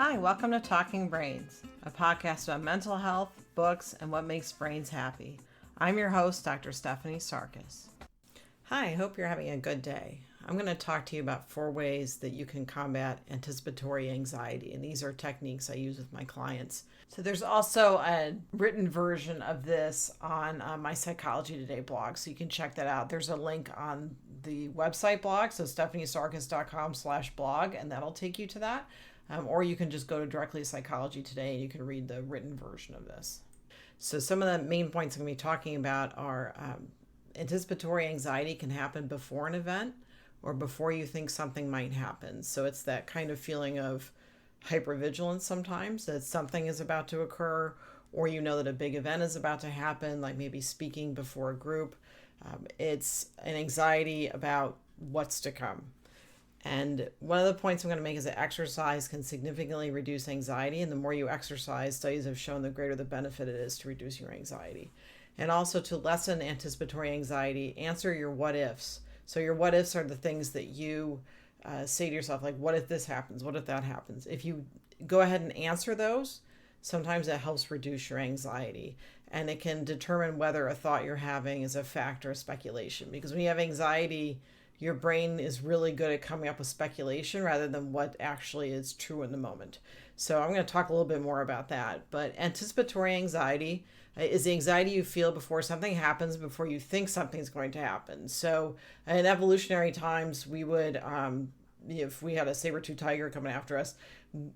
Hi, welcome to Talking Brains, a podcast about mental health, books, and what makes brains happy. I'm your host, Dr. Stephanie Sarkis. Hi, I hope you're having a good day. I'm going to talk to you about 4 ways that you can combat anticipatory anxiety, and these are techniques I use with my clients. So there's also a written version of this on my Psychology Today blog, so you can check that out. There's a link on the website blog, so stephaniesarkis.com/blog, and that'll take you to that. Or you can just go to directly to Psychology Today and you can read the written version of this. So some of the main points I'm going to be talking about are anticipatory anxiety can happen before an event or before you think something might happen. So it's that kind of feeling of hypervigilance sometimes, that something is about to occur, or you know that a big event is about to happen, like maybe speaking before a group. It's an anxiety about what's to come. And one of the points I'm going to make is that exercise can significantly reduce anxiety. And the more you exercise, studies have shown the greater the benefit it is to reduce your anxiety. And also to lessen anticipatory anxiety, answer your what ifs. So your what ifs are the things that you say to yourself, like, what if this happens? What if that happens? If you go ahead and answer those, sometimes that helps reduce your anxiety. And it can determine whether a thought you're having is a fact or a speculation. Because when you have anxiety, your brain is really good at coming up with speculation rather than what actually is true in the moment. So I'm going to talk a little bit more about that. But anticipatory anxiety is the anxiety you feel before something happens, before you think something's going to happen. So in evolutionary times, we would, if we had a saber-toothed tiger coming after us,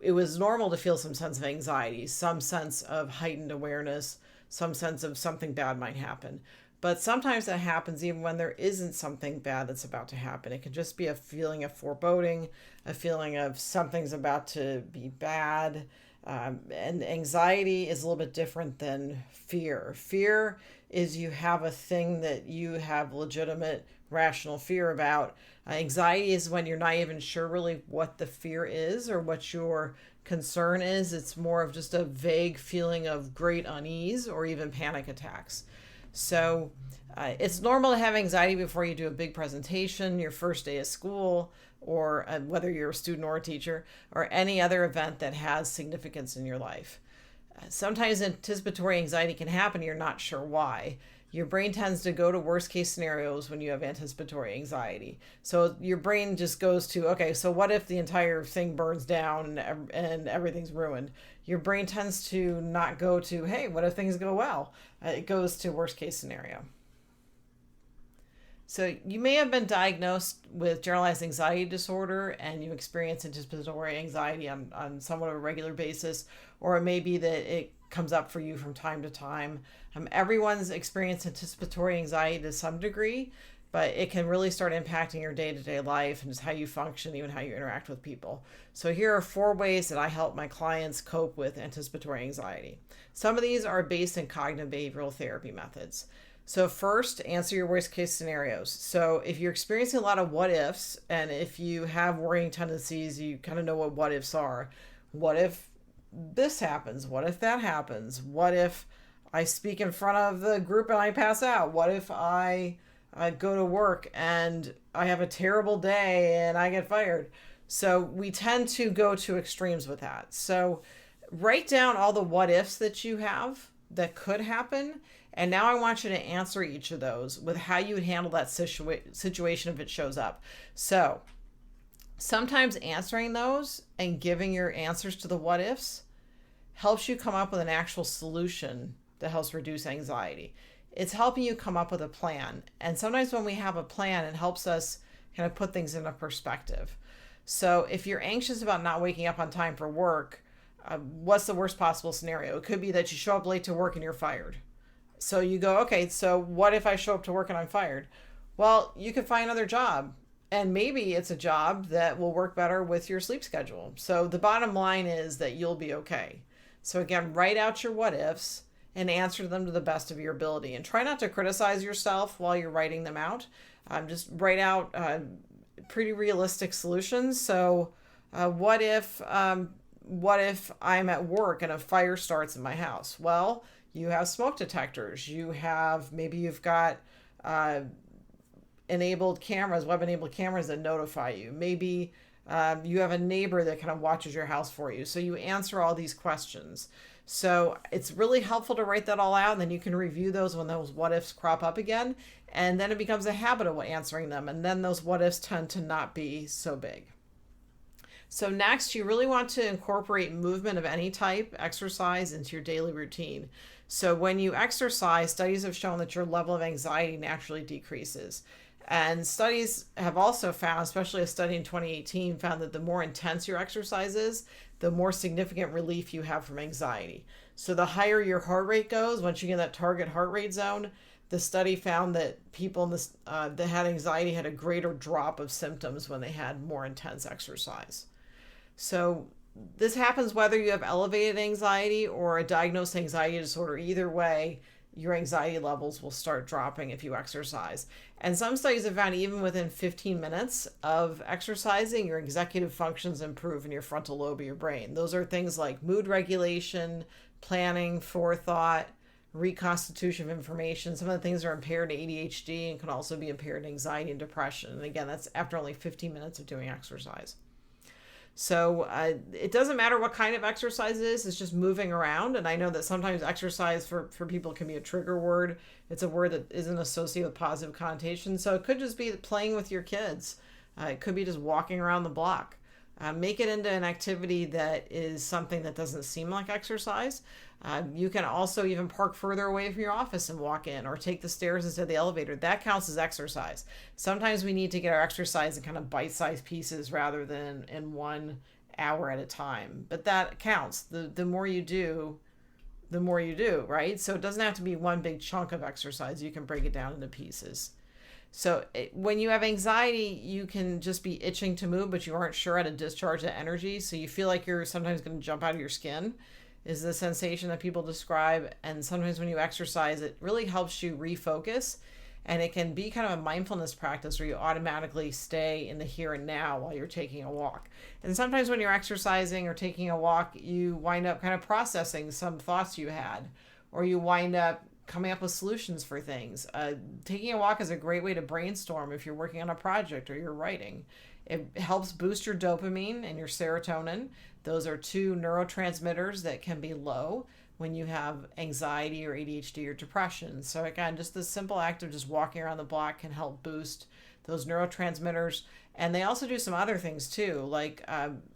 it was normal to feel some sense of anxiety, some sense of heightened awareness, some sense of something bad might happen. But sometimes that happens even when there isn't something bad that's about to happen. It can just be a feeling of foreboding, a feeling of something's about to be bad. And anxiety is a little bit different than fear. Fear is you have a thing that you have legitimate, rational fear about. Anxiety is when you're not even sure really what the fear is or what your concern is. It's more of just a vague feeling of great unease or even panic attacks. So it's normal to have anxiety before you do a big presentation, your first day of school, or whether you're a student or a teacher, or any other event that has significance in your life. Sometimes anticipatory anxiety can happen, you're not sure why. Your brain tends to go to worst case scenarios when you have anticipatory anxiety. So your brain just goes to, okay, so what if the entire thing burns down and everything's ruined? Your brain tends to not go to, hey, what if things go well? It goes to worst case scenario. So you may have been diagnosed with generalized anxiety disorder and you experience anticipatory anxiety on somewhat of a regular basis, or it may be that it comes up for you from time to time. Everyone's experienced anticipatory anxiety to some degree, but it can really start impacting your day-to-day life and just how you function, even how you interact with people. So here are 4 ways that I help my clients cope with anticipatory anxiety. Some of these are based in cognitive behavioral therapy methods. So first, answer your worst case scenarios. So if you're experiencing a lot of what ifs, and if you have worrying tendencies, you kind of know what ifs are. What if this happens? What if that happens? What if I speak in front of the group and I pass out? What if I go to work and I have a terrible day and I get fired? So we tend to go to extremes with that. So write down all the what ifs that you have that could happen. And now I want you to answer each of those with how you would handle that situation if it shows up. So sometimes answering those and giving your answers to the what ifs helps you come up with an actual solution that helps reduce anxiety. It's helping you come up with a plan. And sometimes when we have a plan, it helps us kind of put things into perspective. So if you're anxious about not waking up on time for work, what's the worst possible scenario? It could be that you show up late to work and you're fired. So you go, okay, so what if I show up to work and I'm fired? Well, you can find another job. And maybe it's a job that will work better with your sleep schedule. So the bottom line is that you'll be okay. So again, write out your what ifs and answer them to the best of your ability. And try not to criticize yourself while you're writing them out. Just write out pretty realistic solutions. So what if I'm at work and a fire starts in my house? Well, you have smoke detectors. Maybe you've got web-enabled cameras that notify you. Maybe You have a neighbor that kind of watches your house for you. So you answer all these questions. So it's really helpful to write that all out, and then you can review those when those what ifs crop up again. And then it becomes a habit of answering them. And then those what ifs tend to not be so big. So next, you really want to incorporate movement of any type, exercise, into your daily routine. So when you exercise, studies have shown that your level of anxiety naturally decreases. And studies have also found, especially a study in 2018, found that the more intense your exercise is, the more significant relief you have from anxiety. So the higher your heart rate goes, once you get in that target heart rate zone, the study found that people in this, that had anxiety had a greater drop of symptoms when they had more intense exercise. So this happens whether you have elevated anxiety or a diagnosed anxiety disorder. Either way, your anxiety levels will start dropping if you exercise. And some studies have found even within 15 minutes of exercising, your executive functions improve in your frontal lobe of your brain. Those are things like mood regulation, planning, forethought, reconstitution of information. Some of the things are impaired in ADHD and can also be impaired in anxiety and depression. And again, that's after only 15 minutes of doing exercise. So it doesn't matter what kind of exercise it is, it's just moving around. And I know that sometimes exercise for people can be a trigger word. It's a word that isn't associated with positive connotations. So it could just be playing with your kids. It could be just walking around the block. Make it into an activity that is something that doesn't seem like exercise. You can also even park further away from your office and walk in, or take the stairs instead of the elevator. That counts as exercise. Sometimes we need to get our exercise in kind of bite-sized pieces rather than in 1 hour at a time. But that counts. The more you do, the more you do, right? So it doesn't have to be one big chunk of exercise. You can break it down into pieces. So when you have anxiety, you can just be itching to move, but you aren't sure how to discharge that energy. So you feel like you're sometimes going to jump out of your skin, is the sensation that people describe. And sometimes when you exercise, it really helps you refocus. And it can be kind of a mindfulness practice where you automatically stay in the here and now while you're taking a walk. And sometimes when you're exercising or taking a walk, you wind up kind of processing some thoughts you had, or you wind up coming up with solutions for things. Taking a walk is a great way to brainstorm if you're working on a project or you're writing. It helps boost your dopamine and your serotonin. Those are two neurotransmitters that can be low when you have anxiety or ADHD or depression. So again, just the simple act of just walking around the block can help boost those neurotransmitters. And they also do some other things too, like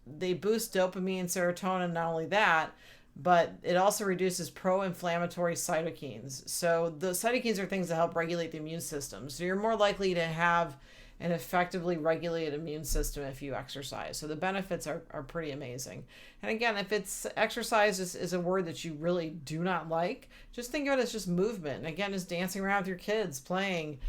they boost dopamine, serotonin. Not only that, but it also reduces pro-inflammatory cytokines. So the cytokines are things that help regulate the immune system. So you're more likely to have an effectively regulated immune system if you exercise. So the benefits are pretty amazing. And again, if it's exercise is a word that you really do not like, just think of it as just movement. And again, just dancing around with your kids, playing,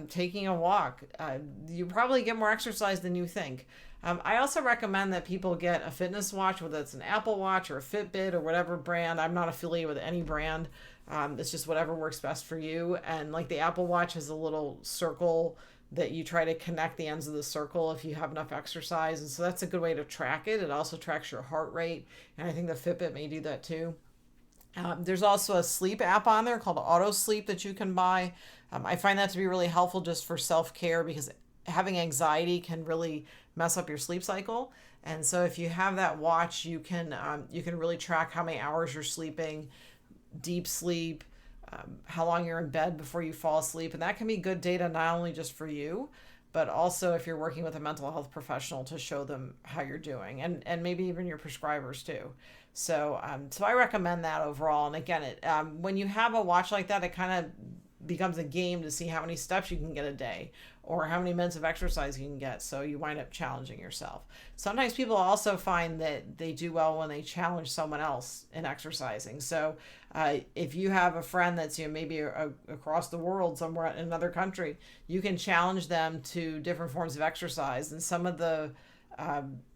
taking a walk. You probably get more exercise than you think. I also recommend that people get a fitness watch, whether it's an Apple Watch or a Fitbit or whatever brand. I'm not affiliated with any brand. It's just whatever works best for you. And like the Apple Watch has a little circle that you try to connect the ends of the circle if you have enough exercise. And so that's a good way to track it. It also tracks your heart rate. And I think the Fitbit may do that too. There's also a sleep app on there called Auto Sleep that you can buy. I find that to be really helpful just for self-care, because having anxiety can really mess up your sleep cycle. And so if you have that watch, you can really track how many hours you're sleeping, deep sleep, how long you're in bed before you fall asleep. And that can be good data not only just for you, but also if you're working with a mental health professional to show them how you're doing, and maybe even your prescribers too. So I recommend that overall. And again, when you have a watch like that, it kind of becomes a game to see how many steps you can get a day or how many minutes of exercise you can get. So you wind up challenging yourself. Sometimes people also find that they do well when they challenge someone else in exercising. So if you have a friend that's maybe across the world somewhere in another country, you can challenge them to different forms of exercise. And some of the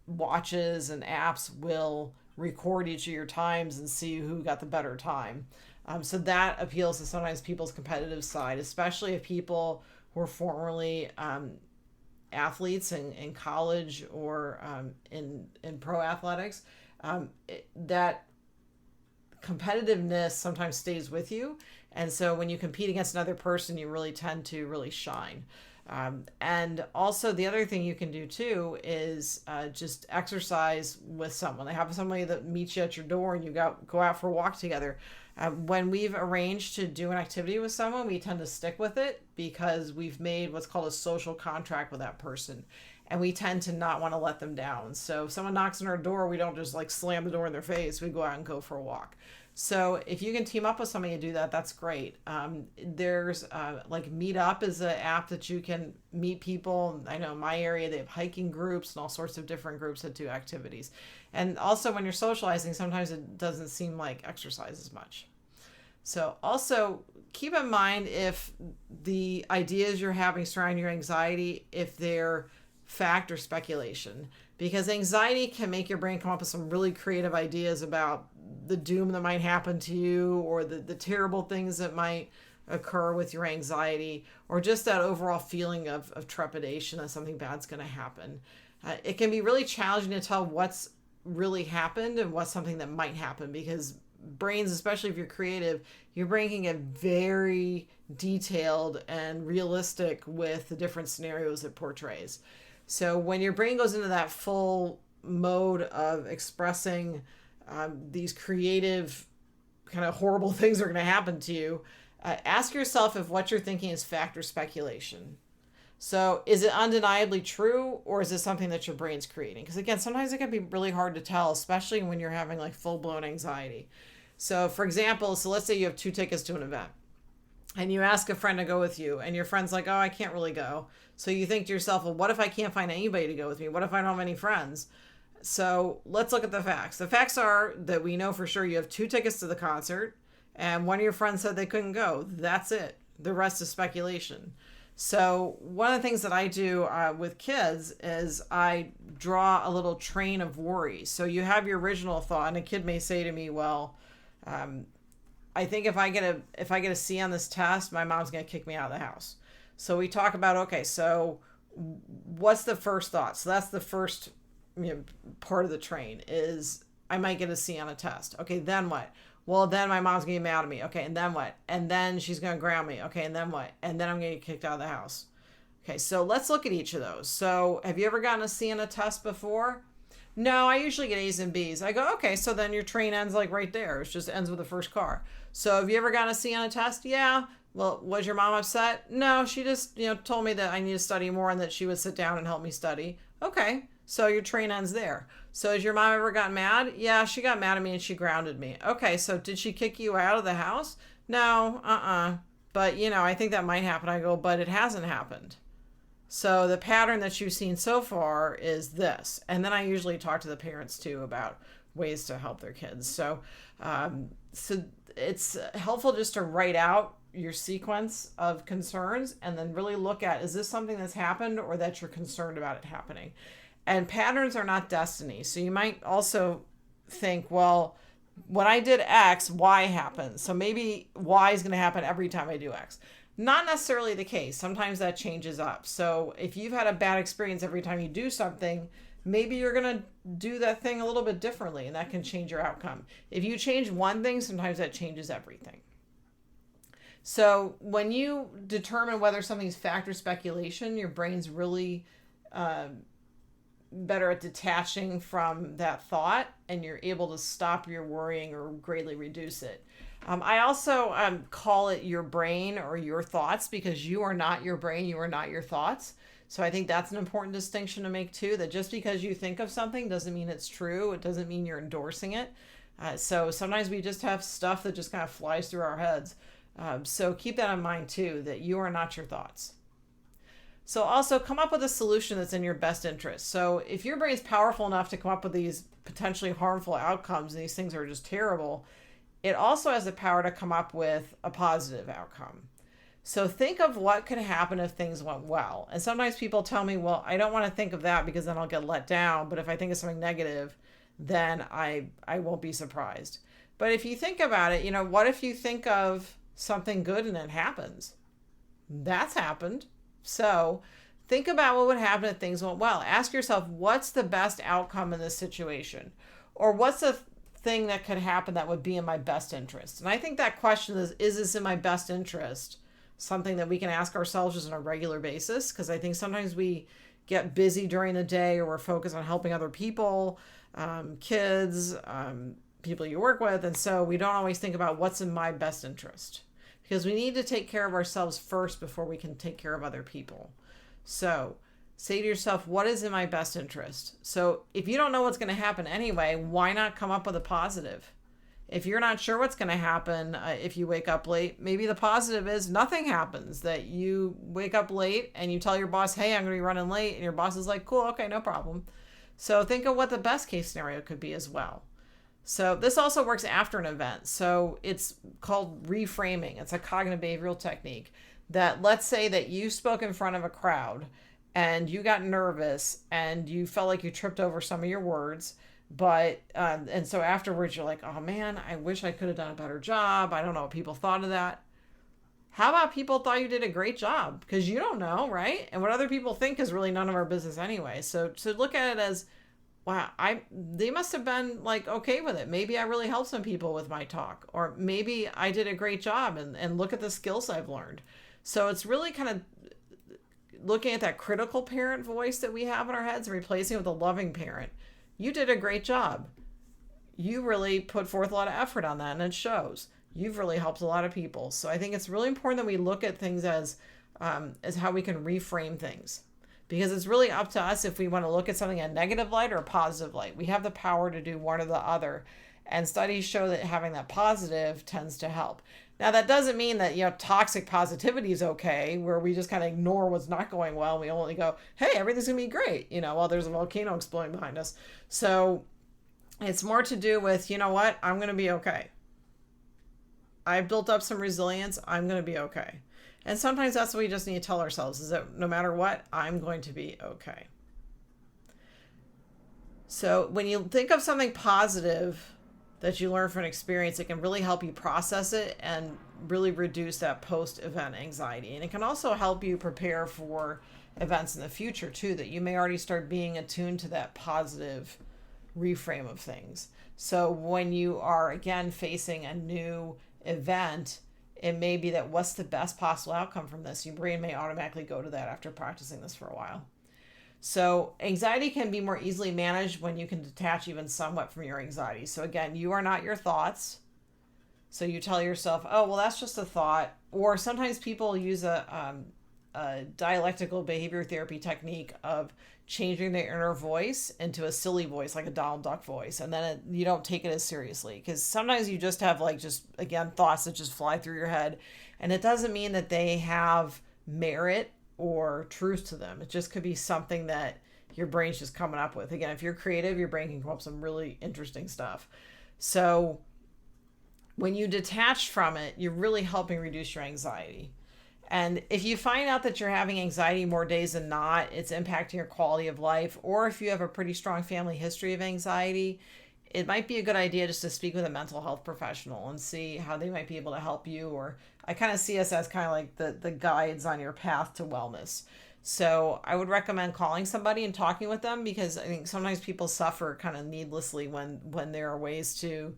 watches and apps will record each of your times and see who got the better time. So that appeals to sometimes people's competitive side, especially if people were formerly athletes in college or in pro athletics. That competitiveness sometimes stays with you. And so when you compete against another person, you really tend to really shine. And also the other thing you can do too is just exercise with someone. They have somebody that meets you at your door and you go out for a walk together. When we've arranged to do an activity with someone, we tend to stick with it because we've made what's called a social contract with that person. And we tend to not want to let them down. So if someone knocks on our door, we don't just like slam the door in their face. We go out and go for a walk. So if you can team up with somebody to do that, that's great. There's like Meetup is an app that you can meet people. I know in my area, they have hiking groups and all sorts of different groups that do activities. And also when you're socializing, sometimes it doesn't seem like exercise as much. So also keep in mind if the ideas you're having surrounding your anxiety, if they're fact or speculation, because anxiety can make your brain come up with some really creative ideas about the doom that might happen to you or the terrible things that might occur with your anxiety, or just that overall feeling of trepidation that something bad's going to happen. It can be really challenging to tell what's really happened and what's something that might happen, because brains, especially if you're creative, your brain can get very detailed and realistic with the different scenarios it portrays. So when your brain goes into that full mode of expressing these creative kind of horrible things are going to happen to you, ask yourself if what you're thinking is fact or speculation. So is it undeniably true, or is it something that your brain's creating? Because again, sometimes it can be really hard to tell, especially when you're having like full-blown anxiety. So for example, so let's say you have 2 tickets to an event and you ask a friend to go with you and your friend's like, oh, I can't really go. So you think to yourself, well, what if I can't find anybody to go with me? What if I don't have any friends? So let's look at the facts. The facts are that we know for sure you have 2 tickets to the concert and one of your friends said they couldn't go. That's it. The rest is speculation. So one of the things that I do with kids is I draw a little train of worry. So you have your original thought, and a kid may say to me, well, I think if I get a C on this test, my mom's going to kick me out of the house. So we talk about, okay, so what's the first thought? So that's the first part of the train is I might get a C on a test. Okay, then what? Well, then my mom's going to get mad at me. Okay, and then what? And then she's going to ground me. Okay, and then what? And then I'm going to get kicked out of the house. Okay, so let's look at each of those. So have you ever gotten a C on a test before? No, I usually get A's and B's. I go, okay, so then your train ends like right there. It just ends with the first car. So have you ever gotten a C on a test? Yeah. Well, was your mom upset? No, she just, told me that I need to study more and that she would sit down and help me study. Okay, so your train ends there. So has your mom ever gotten mad? Yeah, she got mad at me and she grounded me. Okay, so did she kick you out of the house? No, But, I think that might happen. I go, but it hasn't happened. So the pattern that you've seen so far is this. And then I usually talk to the parents too about ways to help their kids. So it's helpful just to write out your sequence of concerns and then really look at, is this something that's happened or that you're concerned about it happening? And patterns are not destiny. So you might also think, well, when I did X, Y happened. So maybe Y is going to happen every time I do X. Not necessarily the case. Sometimes that changes up. So if you've had a bad experience every time you do something, maybe you're going to do that thing a little bit differently, and that can change your outcome. If you change one thing, sometimes that changes everything. So when you determine whether something's fact or speculation, your brain's really better at detaching from that thought, and you're able to stop your worrying or greatly reduce it. I also call it your brain or your thoughts, because you are not your brain, you are not your thoughts. So I think that's an important distinction to make too, that just because you think of something doesn't mean it's true. It doesn't mean you're endorsing it. So sometimes we just have stuff that just kind of flies through our heads. So keep that in mind too, that you are not your thoughts. So also come up with a solution that's in your best interest. So if your brain's powerful enough to come up with these potentially harmful outcomes, and these things are just terrible, it also has the power to come up with a positive outcome. So think of what could happen if things went well. And sometimes people tell me, well, I don't want to think of that because then I'll get let down. But if I think of something negative, then I won't be surprised. But if you think about it, what if you think of something good and it happens? That's happened. So think about what would happen if things went well. Ask yourself, what's the best outcome in this situation? Or what's the thing that could happen that would be in my best interest? And I think that question is this in my best interest? something that we can ask ourselves just on a regular basis, because I think sometimes we get busy during the day, or we're focused on helping other people, kids, people you work with, and so we don't always think about what's in my best interest, because we need to take care of ourselves first before we can take care of other people. So say to yourself, what is in my best interest? So if you don't know what's going to happen anyway, why not come up with a positive? If you're not sure what's going to happen, if you wake up late, maybe the positive is nothing happens, that you wake up late and you tell your boss, hey, I'm going to be running late. And your boss is like, cool, okay, no problem. So think of what the best case scenario could be as well. So this also works after an event. So it's called reframing. It's a cognitive behavioral technique that, let's say that you spoke in front of a crowd and you got nervous and you felt like you tripped over some of your words. But, and so afterwards you're like, oh man, I wish I could have done a better job. I don't know what people thought of that. How about people thought you did a great job? Because you don't know, right? And what other people think is really none of our business anyway. So look at it as, wow, they must have been like okay with it. Maybe I really helped some people with my talk, or maybe I did a great job, and look at the skills I've learned. So it's really kind of looking at that critical parent voice that we have in our heads and replacing it with a loving parent. You did a great job. You really put forth a lot of effort on that, and it shows. You've really helped a lot of people. So I think it's really important that we look at things as how we can reframe things, because it's really up to us if we want to look at something in a negative light or a positive light. We have the power to do one or the other, and studies show that having that positive tends to help. Now, that doesn't mean that, toxic positivity is okay, where we just kind of ignore what's not going well. We only go, hey, everything's going to be great, while there's a volcano exploding behind us. So it's more to do with, what? I'm going to be okay. I built up some resilience. I'm going to be okay. And sometimes that's what we just need to tell ourselves, is that no matter what, I'm going to be okay. So when you think of something positive that you learn from an experience, it can really help you process it and really reduce that post-event anxiety. And it can also help you prepare for events in the future too, that you may already start being attuned to that positive reframe of things. So when you are, again, facing a new event, it may be that what's the best possible outcome from this? Your brain may automatically go to that after practicing this for a while. So anxiety can be more easily managed when you can detach even somewhat from your anxiety. So again, you are not your thoughts. So you tell yourself, oh, well, that's just a thought. Or sometimes people use a dialectical behavior therapy technique of changing their inner voice into a silly voice, like a Donald Duck voice. And then you don't take it as seriously, because sometimes you just have again, thoughts that just fly through your head. And it doesn't mean that they have merit or truth to them. It just could be something that your brain's just coming up with. Again, if you're creative, your brain can come up with some really interesting stuff. So when you detach from it, you're really helping reduce your anxiety. And if you find out that you're having anxiety more days than not, it's impacting your quality of life, or if you have a pretty strong family history of anxiety, it might be a good idea just to speak with a mental health professional and see how they might be able to help you. Or I kind of see us as kind of like the guides on your path to wellness. So I would recommend calling somebody and talking with them, because I think sometimes people suffer kind of needlessly when there are ways to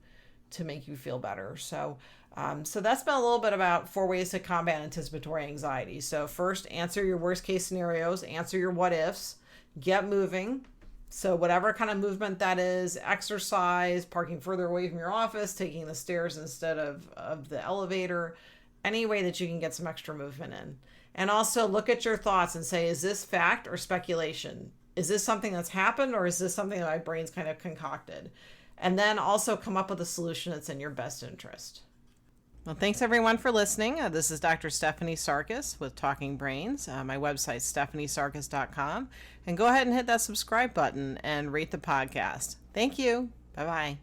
make you feel better. So that's been a little bit about 4 ways to combat anticipatory anxiety. So first, answer your worst case scenarios, answer your what ifs, get moving. So whatever kind of movement that is, exercise, parking further away from your office, taking the stairs instead of the elevator, any way that you can get some extra movement in. And also look at your thoughts and say, is this fact or speculation? Is this something that's happened, or is this something that my brain's kind of concocted? And then also come up with a solution that's in your best interest. Well, thanks everyone for listening. This is Dr. Stephanie Sarkis with Talking Brains. My website is stephaniesarkis.com. And go ahead and hit that subscribe button and rate the podcast. Thank you. Bye-bye.